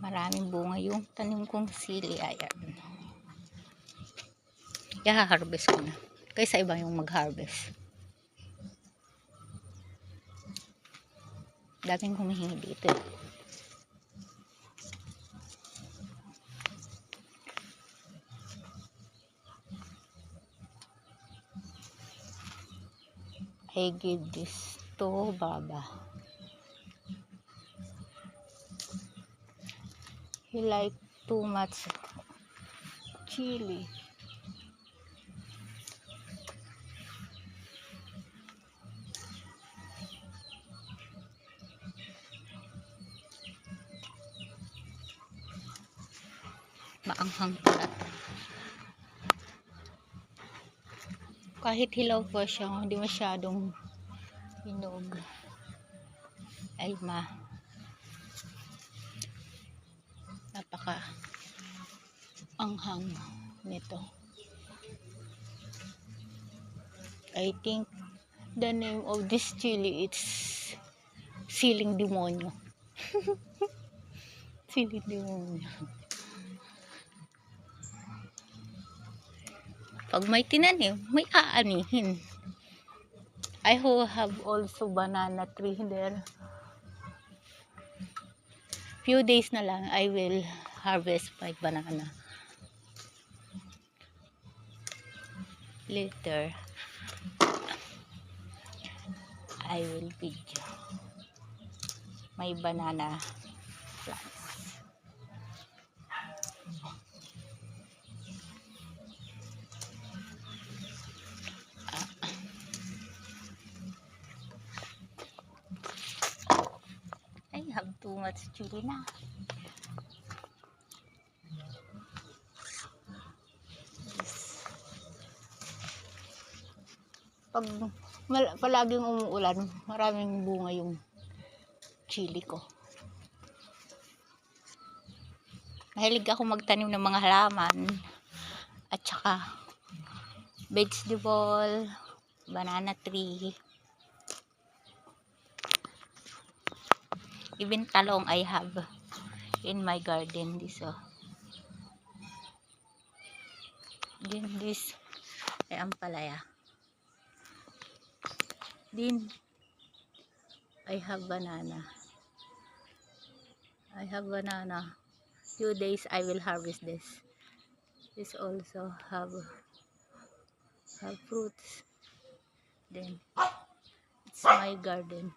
Maraming bunga yung tanim kong sili. Ayan. I-harvest ko na. Kaysa iba yung mag-harvest. Daming humihingi dito. I give this to Baba. He like too much chili. Maanghang pala. Kahit hilaw pa siya, hindi masyadong hinog. Ay napaka anghang nito. I think the name of this chili is siling demonyo. Siling demonyo. Pag may tinanim, may aanihin. I have also banana tree there. Few days na lang, I will harvest my banana. Later, I will video my banana plants. I have too much chili na. Pag palaging umuulan, maraming bunga yung chili ko. Mahilig ako magtanim ng mga halaman at saka vegetable, banana tree, even talong I have in my garden. This ay ampalaya. Then I have banana. Few days I will harvest this. This also have fruits. Then it's my garden.